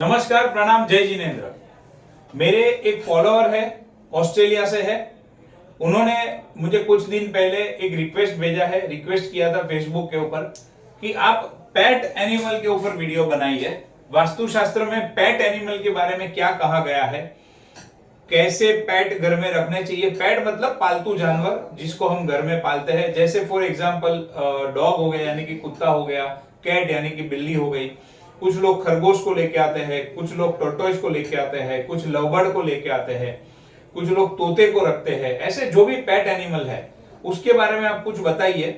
नमस्कार, प्रणाम, जय जिनेन्द्र। मेरे एक फॉलोअर है, ऑस्ट्रेलिया से है। उन्होंने मुझे कुछ दिन पहले एक रिक्वेस्ट भेजा है, रिक्वेस्ट किया था फेसबुक के ऊपर कि आप पेट एनिमल के ऊपर वीडियो बनाइए। वास्तुशास्त्र में पेट एनिमल के बारे में क्या कहा गया है, कैसे पेट घर में रखने चाहिए। पेट मतलब पालतू जानवर जिसको हम घर में पालते हैं, जैसे फॉर एग्जांपल डॉग हो गया यानी कि कुत्ता हो गया, कैट यानी कि बिल्ली हो गई। कुछ लोग खरगोश को लेके आते हैं, कुछ लोग टॉर्टोइस को लेके आते हैं, कुछ लवबर्ड को लेके आते हैं, कुछ लोग तोते को रखते हैं। ऐसे जो भी पेट एनिमल है उसके बारे में आप कुछ बताइए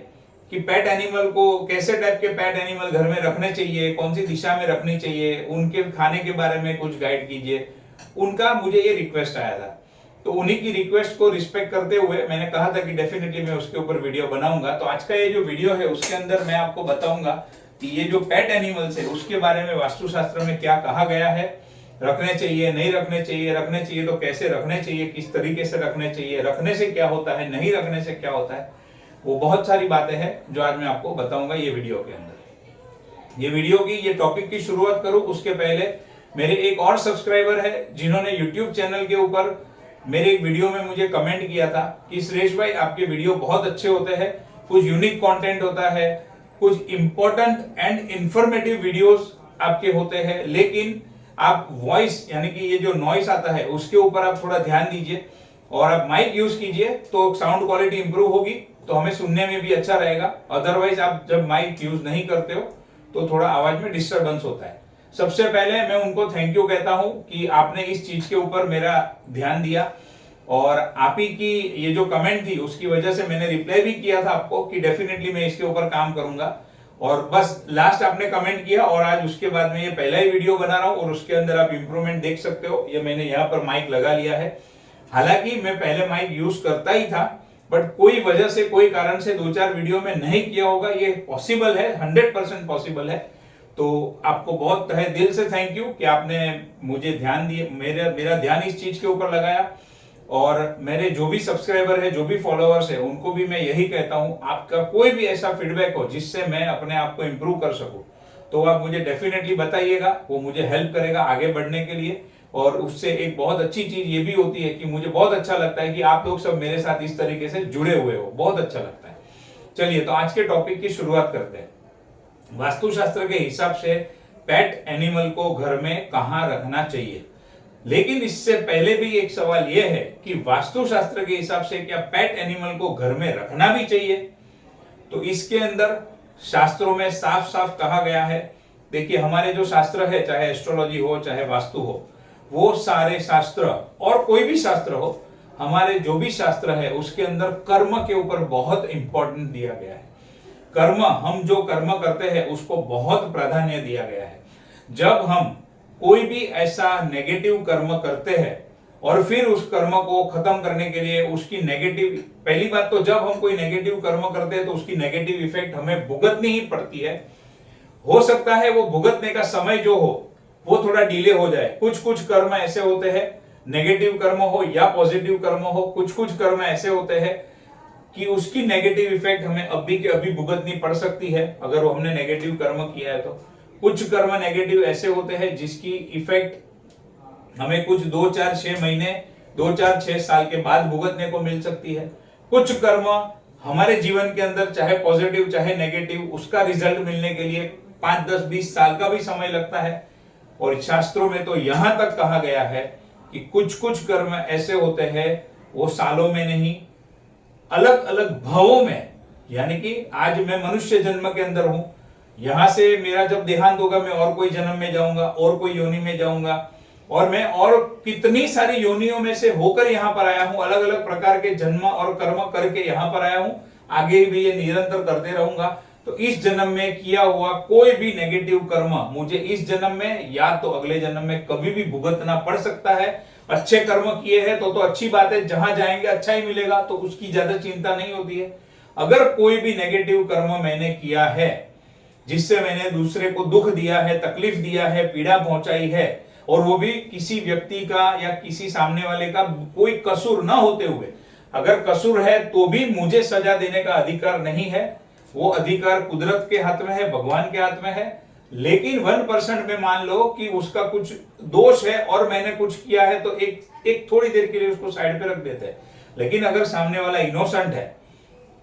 कि पेट एनिमल को कैसे टाइप के पेट एनिमल घर में रखने चाहिए, कौन सी दिशा में रखनी चाहिए, उनके खाने के बारे में कुछ गाइड कीजिए। उनका मुझे ये रिक्वेस्ट आया था, तो उन्हीं की रिक्वेस्ट को रिस्पेक्ट करते हुए मैंने कहा था कि डेफिनेटली मैं उसके ऊपर वीडियो बनाऊंगा। तो आज का ये जो वीडियो है उसके अंदर मैं आपको बताऊंगा कि ये जो पेट एनिमल्स है उसके बारे में वास्तुशास्त्र में क्या कहा गया है, रखने चाहिए नहीं रखने चाहिए, रखने चाहिए तो कैसे रखने चाहिए, किस तरीके से रखने चाहिए, रखने से क्या होता है, नहीं रखने से क्या होता है। वो बहुत सारी बातें हैं जो आज मैं आपको बताऊंगा ये वीडियो के अंदर। ये वीडियो की ये टॉपिक की शुरुआत करूं उसके पहले मेरे एक और सब्सक्राइबर है जिन्होंने YouTube चैनल के ऊपर मेरे एक वीडियो में मुझे कमेंट किया था कि सुरेश भाई आपके वीडियो बहुत अच्छे होते हैं, कुछ यूनिक कंटेंट होता है, कुछ इंपॉर्टेंट एंड इंफॉर्मेटिव वीडियोस आपके होते हैं, लेकिन आप वॉइस यानी कि ये जो नॉइस आता है उसके ऊपर आप थोड़ा ध्यान दीजिए और आप माइक यूज कीजिए तो साउंड क्वालिटी इंप्रूव होगी, तो हमें सुनने में भी अच्छा रहेगा। अदरवाइज आप जब माइक यूज नहीं करते हो तो थोड़ा आवाज में डिस्टरबेंस होता है। सबसे पहले मैं उनको थैंक यू कहता हूं कि आपने इस चीज के ऊपर मेरा ध्यान दिया और आप ही की ये जो कमेंट थी उसकी वजह से मैंने रिप्लाई भी किया था आपको कि डेफिनेटली मैं इसके ऊपर काम करूंगा। और बस लास्ट आपने कमेंट किया और आज उसके बाद में ये पहला ही वीडियो बना रहा हूं और उसके अंदर आप इंप्रूवमेंट देख सकते हो। ये मैंने यहाँ पर माइक लगा लिया है, हालांकि मैं पहले माइक यूज करता ही था बट कोई वजह से कोई कारण से 2-4 वीडियो में नहीं किया होगा। ये पॉसिबल है, 100% पॉसिबल है। तो आपको बहुत तहे दिल से थैंक यू कि आपने मुझे ध्यान दिए, मेरा ध्यान इस चीज के ऊपर लगाया। और मेरे जो भी सब्सक्राइबर है, जो भी फॉलोअर्स है, उनको भी मैं यही कहता हूं, आपका कोई भी ऐसा फीडबैक हो जिससे मैं अपने आप को इंप्रूव कर सकूं तो आप मुझे डेफिनेटली बताइएगा, वो मुझे हेल्प करेगा आगे बढ़ने के लिए। और उससे एक बहुत अच्छी चीज ये भी होती है कि मुझे बहुत अच्छा लगता है कि आप लोग सब मेरे साथ इस तरीके से जुड़े हुए हो, बहुत अच्छा लगता है। चलिए तो आज के टॉपिक की शुरुआत करते हैं। वास्तुशास्त्र के हिसाब से पेट एनिमल को घर में कहां रखना चाहिए, लेकिन इससे पहले भी एक सवाल यह है कि वास्तुशास्त्र के हिसाब से क्या पेट एनिमल को घर में रखना भी चाहिए। तो इसके अंदर शास्त्रों में साफ साफ कहा गया है। देखिए हमारे जो शास्त्र है, चाहे एस्ट्रोलॉजी हो चाहे वास्तु हो, वो सारे शास्त्र और कोई भी शास्त्र हो, हमारे जो भी शास्त्र है उसके अंदर कर्म के ऊपर बहुत इंपॉर्टेंट दिया गया है। कर्म, हम जो कर्म करते हैं उसको बहुत प्राधान्य दिया गया है। जब हम कोई भी ऐसा नेगेटिव कर्म करते हैं और फिर उस कर्म को खत्म करने के लिए उसकी नेगेटिव, पहली बात तो जब हम कोई नेगेटिव कर्म करते हैं तो उसकी नेगेटिव इफेक्ट हमें भुगतनी ही पड़ती है। हो सकता है वो भुगतने का समय जो हो वो थोड़ा डिले हो जाए। कुछ कुछ कर्म ऐसे होते हैं, नेगेटिव कर्म हो या पॉजिटिव कर्म हो, कुछ कुछ कर्म ऐसे होते हैं कि उसकी नेगेटिव इफेक्ट हमें अभी के अभी भुगतनी पड़ सकती है अगर वो हमने नेगेटिव कर्म किया है तो। कुछ कर्म नेगेटिव ऐसे होते हैं जिसकी इफेक्ट हमें कुछ 2-4-6 महीने, 2-4-6 साल के बाद भुगतने को मिल सकती है। कुछ कर्म हमारे जीवन के अंदर चाहे पॉजिटिव चाहे नेगेटिव, उसका रिजल्ट मिलने के लिए 5-10-20 साल का भी समय लगता है। और शास्त्रों में तो यहां तक कहा गया है कि कुछ कुछ कर्म ऐसे होते हैं वो सालों में नहीं, अलग अलग भावों में, यानी कि आज मैं मनुष्य जन्म के अंदर हूं, यहां से मेरा जब देहांत होगा मैं और कोई जन्म में जाऊंगा और कोई योनि में जाऊंगा और मैं और कितनी सारी योनियों में से होकर यहां पर आया हूं, अलग अलग प्रकार के जन्म और कर्म करके यहां पर आया हूं, आगे भी ये निरंतर करते रहूंगा। तो इस जन्म में किया हुआ कोई भी नेगेटिव कर्म मुझे इस जन्म में या तो अगले जन्म में कभी भी भुगतना पड़ सकता है। अच्छे कर्म किए हैं तो अच्छी बात है, जहां जाएंगे अच्छा ही मिलेगा, तो उसकी ज्यादा चिंता नहीं होती है। अगर कोई भी नेगेटिव कर्म मैंने किया है जिससे मैंने दूसरे को दुख दिया है, तकलीफ दिया है, पीड़ा पहुंचाई है, और वो भी किसी व्यक्ति का या किसी सामने वाले का कोई कसूर ना होते हुए, अगर कसूर है तो भी मुझे सजा देने का अधिकार नहीं है। वो अधिकार कुदरत के हाथ में है, भगवान के हाथ में है। लेकिन 1% में मान लो कि उसका कुछ दोष है और मैंने कुछ किया है, तो एक थोड़ी देर के लिए उसको साइड पे रख देते हैं। लेकिन अगर सामने वाला इनोसेंट है,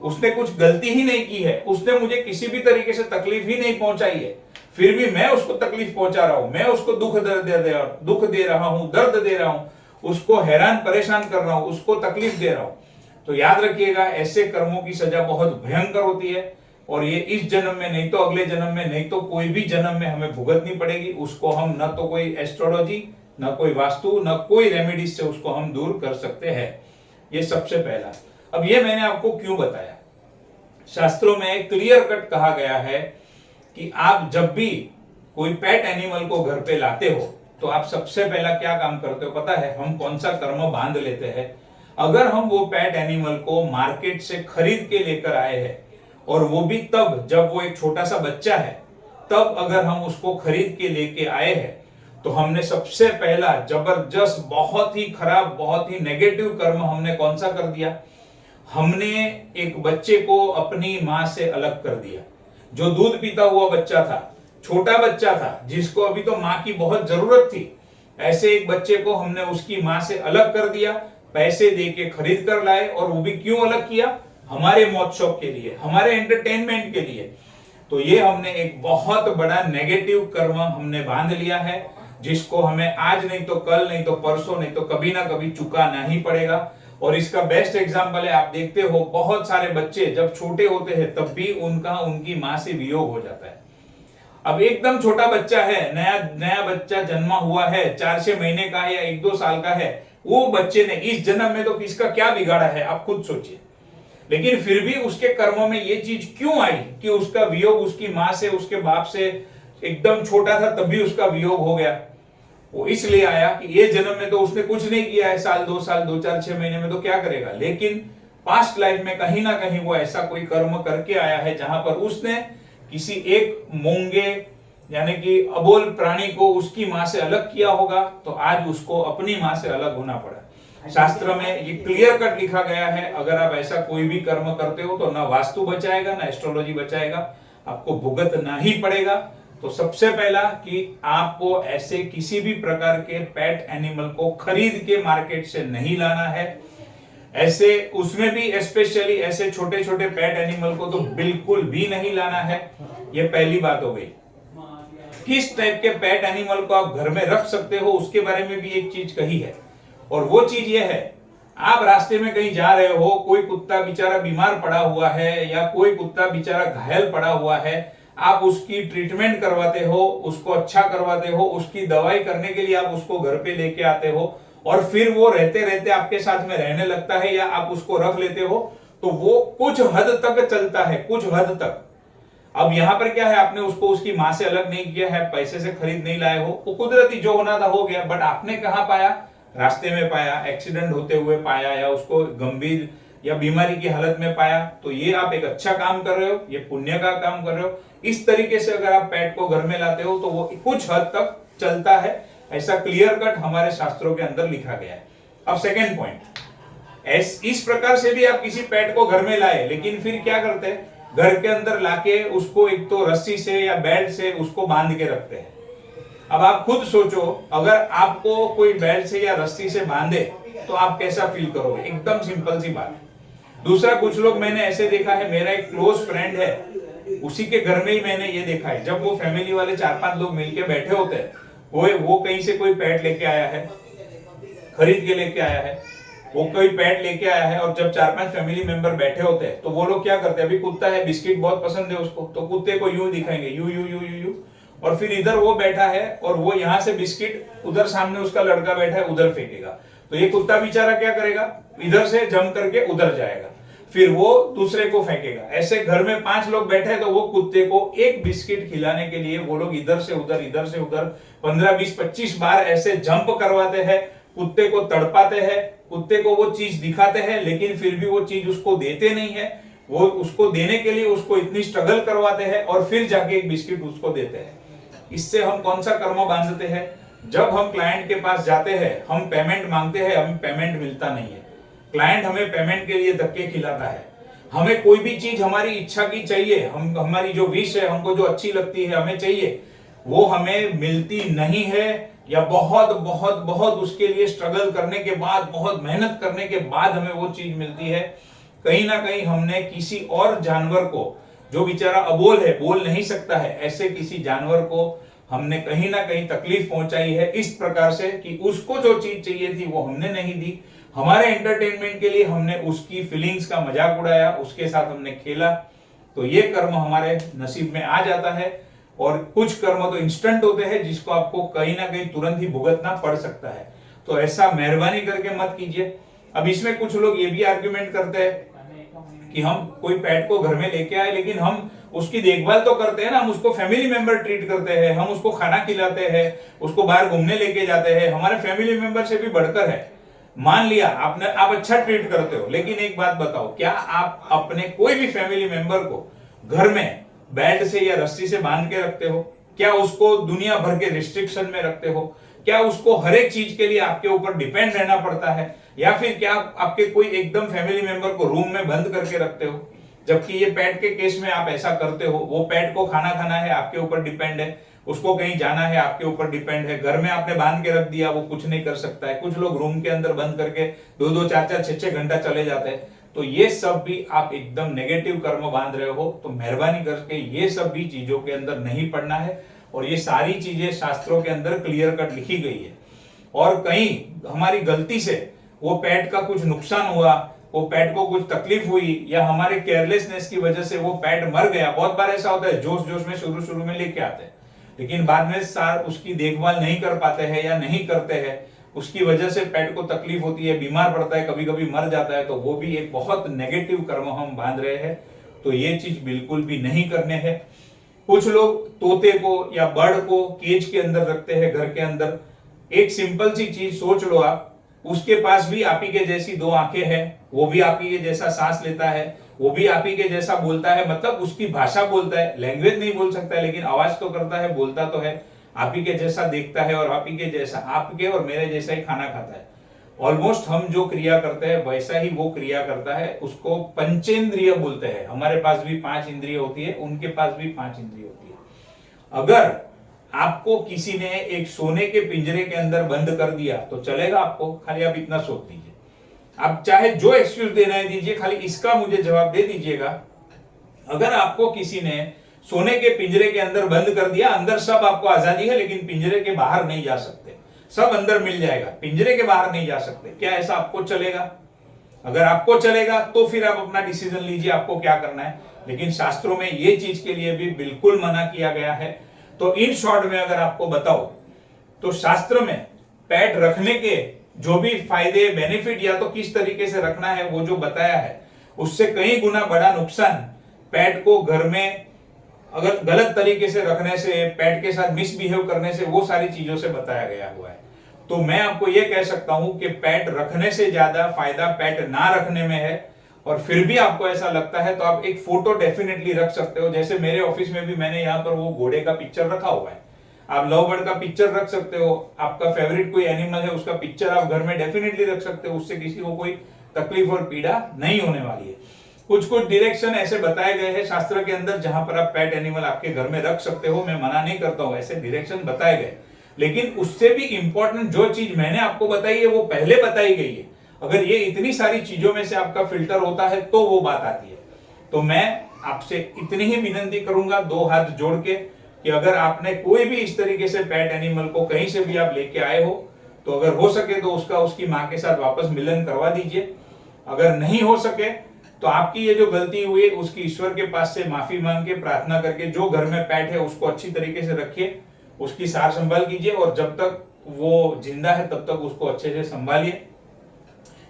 उसने कुछ गलती ही नहीं की है, उसने मुझे किसी भी तरीके से तकलीफ ही नहीं पहुंचाई है, फिर भी मैं उसको तकलीफ पहुंचा रहा हूं, मैं उसको दुख दे रहा हूं, दर्द दे रहा हूं, उसको हैरान परेशान कर रहा हूं, उसको तकलीफ दे रहा हूं, तो याद रखिएगा ऐसे कर्मों की सजा बहुत भयंकर होती है और ये इस जन्म में नहीं तो अगले जन्म में नहीं तो कोई भी जन्म में हमें भुगतनी पड़ेगी। उसको हम न तो कोई एस्ट्रोलॉजी, न कोई वास्तु, न कोई रेमेडीज से उसको हम दूर कर सकते हैं। ये सबसे पहला। अब ये मैंने आपको क्यों बताया, शास्त्रों में क्लियर कट कहा गया है कि आप जब भी कोई पेट एनिमल को घर पे लाते हो तो आप सबसे पहला क्या काम करते हो पता है? हम कौन सा कर्म बांध लेते हैं। अगर हम वो पेट एनिमल को मार्केट से खरीद के लेकर आए हैं और वो भी तब जब वो एक छोटा सा बच्चा है, तब अगर हम उसको खरीद के लेके आए हैं तो हमने सबसे पहला जबरदस्त, बहुत ही खराब, बहुत ही नेगेटिव कर्म हमने कौन सा कर दिया? हमने एक बच्चे को अपनी मां से अलग कर दिया। जो दूध पीता हुआ बच्चा था, छोटा बच्चा था, जिसको अभी तो मां की बहुत जरूरत थी, ऐसे एक बच्चे को हमने उसकी मां से अलग कर दिया, पैसे दे के खरीद कर लाए। और वो भी क्यों अलग किया? हमारे मौज शौक के लिए, हमारे एंटरटेनमेंट के लिए। तो ये हमने एक बहुत बड़ा नेगेटिव कर्म हमने बांध लिया है, जिसको हमें आज नहीं तो कल, नहीं तो परसों, नहीं तो कभी ना कभी चुकाना ही पड़ेगा। और इसका बेस्ट एग्जांपल है, आप देखते हो बहुत सारे बच्चे जब छोटे होते हैं तब भी उनकी मां से वियोग हो जाता है। अब एकदम छोटा बच्चा है, नया बच्चा जन्मा हुआ है, 4-6 महीने का है या 1-2 साल का है, वो बच्चे ने इस जन्म में तो किसका क्या बिगाड़ा है, आप खुद सोचिए। लेकिन फिर भी उसके कर्मों में ये चीज क्यों आई कि उसका वियोग उसकी मां से, उसके बाप से, एकदम छोटा था तभी उसका वियोग हो गया। वो इसलिए आया कि ये जन्म में तो उसने कुछ नहीं किया है, साल 2 साल, 2-4-6 महीने में तो क्या करेगा। लेकिन पास्ट लाइफ में कहीं ना कहीं वो ऐसा कोई कर्म करके आया है जहां पर उसने किसी एक मूंगे यानी कि अबोल प्राणी को उसकी मां से अलग किया होगा, तो आज उसको अपनी मां से अलग होना पड़ा। शास्त्र में ये क्लियर कट लिखा गया है, अगर आप ऐसा कोई भी कर्म करते हो तो ना वास्तु बचाएगा, ना एस्ट्रोलॉजी बचाएगा, आपको भुगतना ही पड़ेगा। तो सबसे पहला कि आपको ऐसे किसी भी प्रकार के पेट एनिमल को खरीद के मार्केट से नहीं लाना है। ऐसे उसमें भी स्पेशली ऐसे छोटे छोटे पेट एनिमल को तो बिल्कुल भी नहीं लाना है। ये पहली बात हो गई। किस टाइप के पेट एनिमल को आप घर में रख सकते हो उसके बारे में भी एक चीज कही है, और वो चीज ये है, आप रास्ते में कहीं जा रहे हो, कोई कुत्ता बेचारा बीमार पड़ा हुआ है या कोई कुत्ता बेचारा घायल पड़ा हुआ है, आप उसकी ट्रीटमेंट करवाते हो, उसको अच्छा करवाते हो, उसकी दवाई करने के लिए आप उसको घर पे लेके आते हो और फिर वो रहते रहते आपके साथ में रहने लगता है या आप उसको रख लेते हो, तो वो कुछ हद तक चलता है, कुछ हद तक। अब यहां पर क्या है, आपने उसको उसकी मां से अलग नहीं किया है, पैसे से खरीद नहीं लाए हो, वो कुदरती जो होना था हो गया, बट आपने कहां पाया? रास्ते में पाया, एक्सीडेंट होते हुए पाया, या उसको गंभीर या बीमारी की हालत में पाया। तो ये आप एक अच्छा काम कर रहे हो, ये पुण्य का काम कर रहे हो। इस तरीके से अगर आप पेट को घर में लाते हो तो वो कुछ हद तक चलता है, ऐसा क्लियर कट हमारे शास्त्रों के अंदर लिखा गया है। अब सेकेंड पॉइंट, इस प्रकार से भी आप किसी पेट को घर में लाए, लेकिन फिर क्या करते हैं, घर के अंदर लाके उसको एक तो रस्सी से या बेल्ट से उसको बांध के रखते हैं। अब आप खुद सोचो, अगर आपको कोई बेल्ट से या रस्सी से बांधे तो आप कैसा फील करोगे? एकदम सिंपल सी बात है। दूसरा, कुछ लोग मैंने ऐसे देखा है, मेरा एक क्लोज फ्रेंड है, उसी के घर में ही मैंने ये देखा है, जब वो फैमिली वाले 4-5 लोग मिलके बैठे होते हैं, वो कहीं से कोई पेट लेके आया है, खरीद के लेके आया है, वो कोई पेट लेके आया है, और जब 4-5 फैमिली मेंबर बैठे होते हैं तो वो लोग क्या करते हैं, अभी कुत्ता है, बिस्किट बहुत पसंद है उसको, तो कुत्ते को यूं दिखाएंगे, you you you you you, और फिर इधर वो बैठा है और वो यहाँ से बिस्किट, उधर सामने उसका लड़का बैठा है, उधर फेंकेगा। तो ये कुत्ता बेचारा क्या करेगा, इधर से जंप करके उधर जाएगा, फिर वो दूसरे को फेंकेगा। ऐसे घर में 5 लोग बैठे हैं तो वो कुत्ते को एक बिस्किट खिलाने के लिए वो लोग इधर से उधर 15, 20, 25 बार ऐसे जंप करवाते हैं, कुत्ते को तड़पाते हैं, कुत्ते को वो चीज दिखाते हैं, लेकिन फिर भी वो चीज उसको देते नहीं है। वो उसको देने के लिए उसको इतनी स्ट्रगल करवाते हैं और फिर जाके एक बिस्किट उसको देते हैं। इससे हम कौन सा कर्म बांधते हैं? जब हम क्लाइंट के पास जाते हैं, हम पेमेंट मांगते हैं, हमें पेमेंट मिलता नहीं है, क्लाइंट हमें पेमेंट के लिए धक्के खिलाता है। हमें कोई भी चीज हमारी इच्छा की चाहिए, हमारी जो विश है, हमको जो अच्छी लगती है हमें चाहिए, वो हमें मिलती नहीं है, या बहुत बहुत बहुत उसके लिए स्ट्रगल करने के बाद, बहुत मेहनत करने के बाद हमें वो चीज मिलती है। कहीं ना कहीं हमने किसी और जानवर को, जो बेचारा अबोल है, बोल नहीं सकता है, ऐसे किसी जानवर को हमने कहीं ना कहीं तकलीफ पहुंचाई है इस प्रकार से कि उसको जो चीज चाहिए थी वो हमने नहीं दी। हमारे एंटरटेनमेंट के लिए हमने उसकी फीलिंग्स का मजाक उड़ाया, उसके साथ हमने खेला। तो ये कर्म हमारे नसीब में आ जाता है। और कुछ कर्म तो इंस्टेंट होते हैं जिसको आपको कहीं ना कहीं तुरंत ही भुगतना पड़ सकता है। तो ऐसा मेहरबानी करके मत कीजिए। अब इसमें कुछ लोग ये भी आर्ग्यूमेंट करते हैं कि हम कोई पेट को घर में लेके आए, लेकिन हम उसकी देखभाल तो करते हैं ना, हम उसको फैमिली मेंबर ट्रीट करते हैं, हम उसको खाना खिलाते हैं, उसको बाहर घूमने लेके जाते हैं, हमारे फैमिली मेंबर से भी बढ़कर है। मान लिया आप अच्छा ट्रीट करते हो, लेकिन एक बात बताओ, क्या आप अपने कोई भी फैमिली मेंबर को घर में बेल्ट से या रस्सी से बांध के रखते हो? क्या उसको दुनिया भर के रिस्ट्रिक्शन में रखते हो? क्या उसको हर एक चीज के लिए आपके ऊपर डिपेंड रहना पड़ता है? या फिर क्या आपके कोई एकदम फैमिली मेंबर को रूम में बंद करके रखते हो? जबकि ये पेट के केस में आप ऐसा करते हो। वो पेट को खाना खाना है, आपके ऊपर डिपेंड है, उसको कहीं जाना है, आपके ऊपर डिपेंड है। घर में आपने बांध के रख दिया, वो कुछ नहीं कर सकता है। कुछ लोग रूम के अंदर बंद करके 2-2, 4-4, 6-6 घंटा चले जाते हैं। तो ये सब भी आप एकदम नेगेटिव कर्म बांध रहे हो। तो मेहरबानी करके ये सब भी चीजों के अंदर नहीं पड़ना है। और ये सारी चीजें शास्त्रों के अंदर क्लियर कट लिखी गई है। और कहीं हमारी गलती से वो पेट का कुछ नुकसान हुआ, वो पेट को कुछ तकलीफ हुई, या हमारे केयरलेसनेस की वजह से वो पेट मर गया। बहुत बार ऐसा होता है, जोश जोश में शुरू में लेके आते हैं, लेकिन बाद में उसकी देखभाल नहीं कर पाते हैं या नहीं करते हैं, उसकी वजह से पेट को तकलीफ होती है, बीमार पड़ता है, कभी कभी मर जाता है। तो वो भी एक बहुत नेगेटिव कर्म हम बांध रहे हैं। तो ये चीज बिल्कुल भी नहीं करने हैं। कुछ लोग तोते को या बर्ड को केज के अंदर रखते हैं घर के अंदर। एक सिंपल सी चीज सोच लो आप, उसके पास भी आप ही के जैसी 2 आंखें हैं, वो भी आप ही के जैसा सांस लेता है, वो भी आप ही के जैसा बोलता है, मतलब उसकी भाषा बोलता है, लैंग्वेज नहीं बोल सकता है लेकिन आवाज तो करता है, बोलता तो है, आप ही के जैसा देखता है, और आप ही के जैसा, आपके और मेरे जैसा ही खाना खाता है। ऑलमोस्ट हम जो क्रिया करते हैं वैसा ही वो क्रिया करता है। उसको पंचेंद्रिय बोलते हैं। हमारे पास भी 5 इंद्रिय होती है, उनके पास भी 5 इंद्रिय होती है। अगर आपको किसी ने एक सोने के पिंजरे के अंदर बंद कर दिया तो चलेगा आपको? खाली आप इतना सोच दीजिए। आप चाहे जो एक्सक्यूज देना है दीजिए, खाली इसका मुझे जवाब दे दीजिएगा। अगर आपको किसी ने सोने के पिंजरे के अंदर बंद कर दिया, अंदर सब आपको आजादी है, लेकिन पिंजरे के बाहर नहीं जा सकते, सब अंदर मिल जाएगा, पिंजरे के बाहर नहीं जा सकते, क्या ऐसा आपको चलेगा? अगर आपको चलेगा तो फिर आप अपना डिसीजन लीजिए, आपको क्या करना है। लेकिन शास्त्रों में ये चीज के लिए भी बिल्कुल मना किया गया है। तो इन शॉर्ट में अगर आपको बताओ तो शास्त्र में पेट रखने के जो भी फायदे, बेनिफिट, या तो किस तरीके से रखना है वो जो बताया है, उससे कई गुना बड़ा नुकसान पेट को घर में अगर गलत तरीके से रखने से, पेट के साथ मिसबिहेव करने से, वो सारी चीजों से बताया गया हुआ है। तो मैं आपको ये कह सकता हूं कि पेट रखने से ज्यादा फायदा पेट ना रखने में है। और फिर भी आपको ऐसा लगता है तो आप एक फोटो डेफिनेटली रख सकते हो। जैसे मेरे ऑफिस में भी मैंने यहाँ पर वो घोड़े का पिक्चर रखा हुआ है। आप लव बर्ड का पिक्चर रख सकते हो, आपका फेवरेट कोई एनिमल है उसका पिक्चर आप घर में डेफिनेटली रख सकते हो। उससे किसी को कोई तकलीफ और पीड़ा नहीं होने वाली है। कुछ कुछ डायरेक्शन ऐसे बताए गए हैं शास्त्र के अंदर जहां पर आप पेट एनिमल आपके घर में रख सकते हो, मैं मना नहीं करता हूं, ऐसे डायरेक्शन बताए गए। लेकिन उससे भी इंपॉर्टेंट जो चीज मैंने आपको बताई है वो पहले बताई गई है। अगर ये इतनी सारी चीजों में से आपका फिल्टर होता है तो वो बात आती है। तो मैं आपसे इतनी ही विनती करूंगा 2 हाथ जोड़ के कि अगर आपने कोई भी इस तरीके से पेट एनिमल को कहीं से भी आप लेके आए हो तो अगर हो सके तो उसका उसकी माँ के साथ वापस मिलन करवा दीजिए। अगर नहीं हो सके तो आपकी ये जो गलती हुई है उसकी ईश्वर के पास से माफी मांग के, प्रार्थना करके, जो घर में पेट है उसको अच्छी तरीके से रखिए, उसकी सार संभाल कीजिए, और जब तक वो जिंदा है तब तक उसको अच्छे से संभालिए।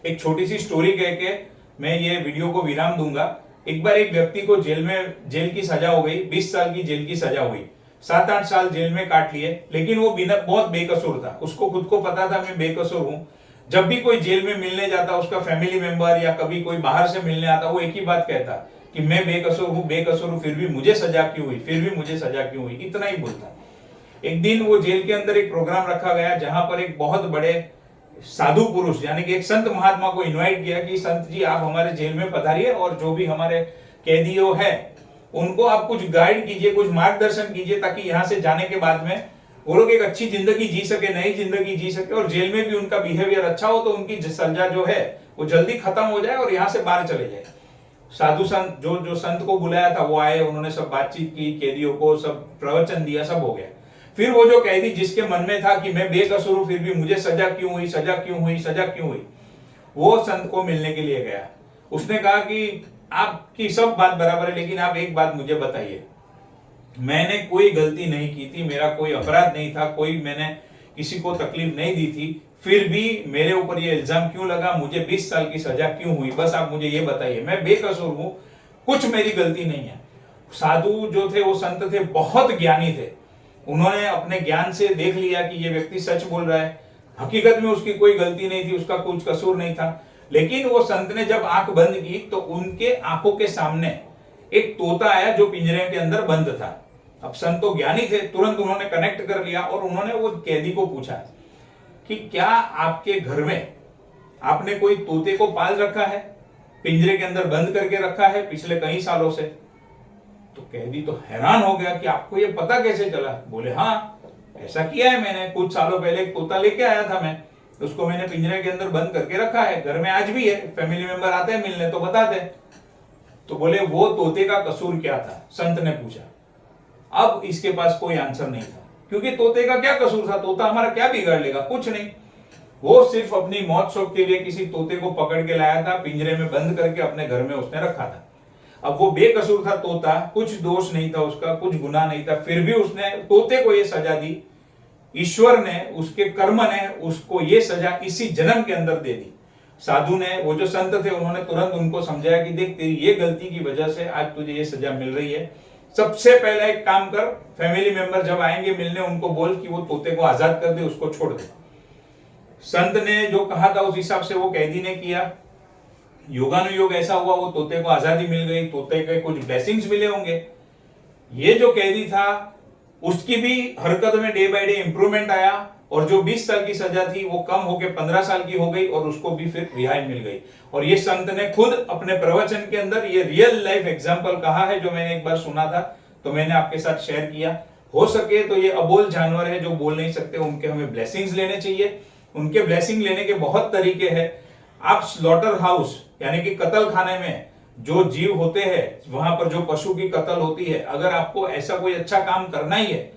एक छोटी सी स्टोरी कह के मैं ये वीडियो को विराम दूंगा। एक बार एक व्यक्ति को जेल की सजा हो गई, 20 साल की जेल की सजा हुई, 7-8 साल जेल में काट लिए, लेकिन वो बहुत बेकसूर था। उसको खुद को पता था मैं बेकसूर हूं। जब भी कोई जेल में मिलने जाता, उसका फैमिली मेंबर या कभी कोई बाहर से मिलने आता, वो एक ही बात कहता कि मैं बेकसूर हूं, फिर भी मुझे सजा क्यों हुई, फिर भी मुझे सजा क्यों हुई, इतना ही बोलता। एक दिन वो जेल के अंदर एक प्रोग्राम रखा गया जहां पर एक बहुत बड़े साधु पुरुष यानी कि एक संत महात्मा को इनवाइट किया कि संत जी आप हमारे जेल में पधारिए और जो भी हमारे कैदियों है उनको आप कुछ गाइड कीजिए, कुछ मार्गदर्शन कीजिए, ताकि यहाँ से जाने के बाद में वो लोग एक अच्छी जिंदगी जी सके, नई जिंदगी जी सके, और जेल में भी उनका बिहेवियर अच्छा हो तो उनकी सजा जो है वो जल्दी खत्म हो जाए और यहाँ से बाहर चले जाए। साधु संत जो संत को बुलाया था वो आए, उन्होंने सब बातचीत की, कैदियों को सब प्रवचन दिया, सब हो गया। फिर वो जो कैदी जिसके मन में था कि मैं बेकसूर हूं फिर भी मुझे सजा क्यों हुई, सजा क्यों हुई, सजा क्यों हुई, वो संत को मिलने के लिए गया। उसने कहा कि आपकी सब बात बराबर है, लेकिन आप एक बात मुझे बताइए, मैंने कोई गलती नहीं की थी, मेरा कोई अपराध नहीं था, कोई मैंने किसी को तकलीफ नहीं दी थी, फिर भी मेरे ऊपर ये इल्जाम क्यों लगा, मुझे 20 साल की सजा क्यों हुई, बस आप मुझे ये बताइए, मैं बेकसूर हूं, कुछ मेरी गलती नहीं है। साधु जो थे वो संत थे, बहुत ज्ञानी थे, उन्होंने अपने ज्ञान से देख लिया कि ये व्यक्ति सच बोल रहा है, हकीकत में उसकी कोई गलती नहीं थी, उसका कुछ कसूर नहीं था। लेकिन वो संत ने जब आंख बंद की तो उनके आंखों के सामने एक तोता आया जो पिंजरे के अंदर बंद था। अब संत तो ज्ञानी थे, तुरंत उन्होंने कनेक्ट कर लिया और उन्होंने वो कैदी को पूछा कि क्या आपके घर में आपने कोई तोते को पाल रखा है, पिंजरे के अंदर बंद करके रखा है पिछले कई सालों से? तो कैदी तो हैरान हो गया कि आपको ये पता कैसे चला? बोले हाँ, ऐसा किया है मैंने, कुछ सालों पहले एक तोता लेके आया था मैं, उसको मैंने पिंजरे के अंदर बंद करके रखा है, घर में आज भी है, फैमिली मेंबर आते हैं मिलने तो बताते हैं। तो बोले वो तोते का कसूर क्या था? संत ने पूछा। अब इसके पास कोई आंसर नहीं था, क्योंकि तोते का क्या कसूर था, तोता हमारा क्या बिगाड़ लेगा, कुछ नहीं। वो सिर्फ अपनी मौत शौक के लिए किसी तोते को पकड़ के लाया था, पिंजरे में बंद करके अपने घर में उसने रखा था। अब वो बेकसूर था तोता, कुछ दोष नहीं था उसका, कुछ गुनाह नहीं था, फिर भी उसने तोते को ये सजा दी। ईश्वर ने, उसके कर्म ने उसको ये सजा इसी जन्म के अंदर दे दी। साधु ने, वो जो संत थे, उन्होंने तुरंत उनको समझाया कि देख, तेरी ये गलती की वजह से आज तुझे ये सजा मिल रही है। सबसे पहले एक काम कर, फैमिली मेंबर जब आएंगे मिलने उनको बोल कि वो तोते को आजाद कर दे, उसको छोड़ दे। संत ने जो कहा था उस हिसाब से वो कैदी ने किया। योगानुयोग ऐसा हुआ, वो तोते को आजादी मिल गई, तोते के कुछ ब्लेसिंग्स मिले होंगे। ये जो कैदी था उसकी भी हरकत में डे बाय डे इंप्रूवमेंट आया, और जो 20 साल की सजा थी वो कम होकर 15 साल की हो गई और उसको भी फिर रिहाई मिल गई। और ये संत ने खुद अपने प्रवचन के अंदर ये रियल लाइफ एग्जांपल कहा है, जो मैंने एक बार सुना था तो मैंने आपके साथ शेयर किया। हो सके तो ये अबोल जानवर है जो बोल नहीं सकते, उनके हमें ब्लेसिंग्स लेने चाहिए। उनके ब्लेसिंग लेने के बहुत तरीके हैं। आप स्लॉटर हाउस यानी कि कत्ल खाने में जो जीव होते हैं, वहां पर जो पशु की कत्ल होती है, अगर आपको ऐसा कोई अच्छा काम करना ही है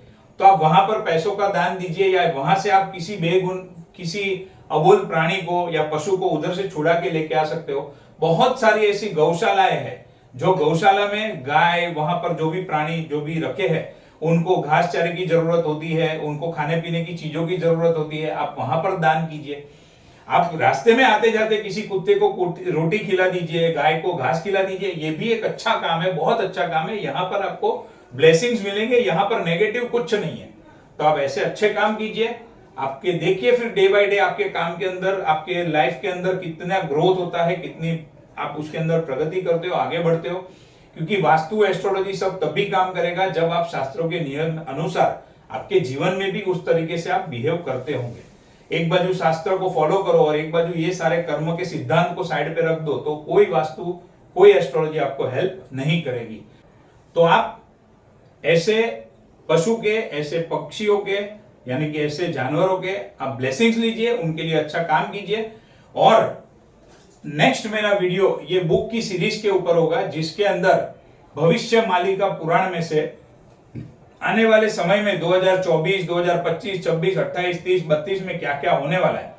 तो आप वहां पर पैसों का दान दीजिए, या वहां से आप किसी बेगुन, किसी अबोल प्राणी को या पशु को उधर से छुड़ा के लेके आ सकते हो। बहुत सारी ऐसी गौशालाएं हैं, जो गौशाला में गाय, वहां पर जो भी प्राणी जो भी रखे हैं, उनको घास चारे की जरूरत होती है, उनको खाने पीने की चीजों की जरूरत होती है, आप वहां पर दान कीजिए। आप रास्ते में आते जाते किसी कुत्ते को रोटी खिला दीजिए, गाय को घास खिला दीजिए, ये भी एक अच्छा काम है, बहुत अच्छा काम है। यहाँ पर आपको ब्लेसिंग्स मिलेंगे, यहाँ पर नेगेटिव कुछ नहीं है। तो आप ऐसे अच्छे काम कीजिए, आपके देखिए फिर डे बाय डे आपके काम के अंदर, आपके लाइफ के अंदर कितना ग्रोथ होता है, कितनी आप उसके अंदर प्रगति करते हो, आगे बढ़ते हो। क्योंकि वास्तु, एस्ट्रोलॉजी सब तभी काम करेगा जब आप शास्त्रों के नियम अनुसार आपके जीवन में भी उस तरीके से आप बिहेव करते होंगे। एक बाजू शास्त्र को फॉलो करो और एक बाजू ये सारे कर्म के सिद्धांत को साइड पे रख दो, तो कोई वास्तु, कोई एस्ट्रोलॉजी आपको हेल्प नहीं करेगी। तो आप ऐसे पशु के, ऐसे पक्षियों के, यानी कि ऐसे जानवरों के आप ब्लेसिंग्स लीजिए, उनके लिए अच्छा काम कीजिए। और नेक्स्ट मेरा वीडियो ये बुक की सीरीज के ऊपर होगा, जिसके अंदर भविष्य मालिका पुराण में से आने वाले समय में 2024, 2025, 26, 28, 30, 32 में क्या क्या होने वाला है,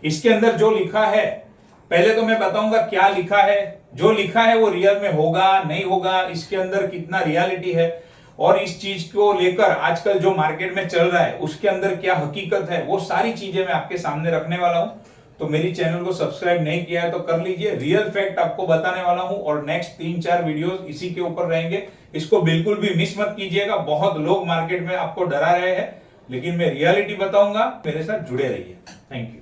इसके अंदर जो लिखा है, पहले तो मैं बताऊंगा क्या लिखा है। जो लिखा है वो रियल में होगा नहीं होगा, इसके अंदर कितना रियलिटी है, और इस चीज को लेकर आजकल जो मार्केट में चल रहा है उसके अंदर क्या हकीकत है, वो सारी चीजें मैं आपके सामने रखने वाला हूं। तो मेरी चैनल को सब्सक्राइब नहीं किया है तो कर लीजिए। रियल फैक्ट आपको बताने वाला हूं, और नेक्स्ट 3-4 वीडियोस इसी के ऊपर रहेंगे। इसको बिल्कुल भी मिस मत कीजिएगा। बहुत लोग मार्केट में आपको डरा रहे हैं, लेकिन मैं रियलिटी बताऊंगा, मेरे साथ जुड़े रहिए। Thank you.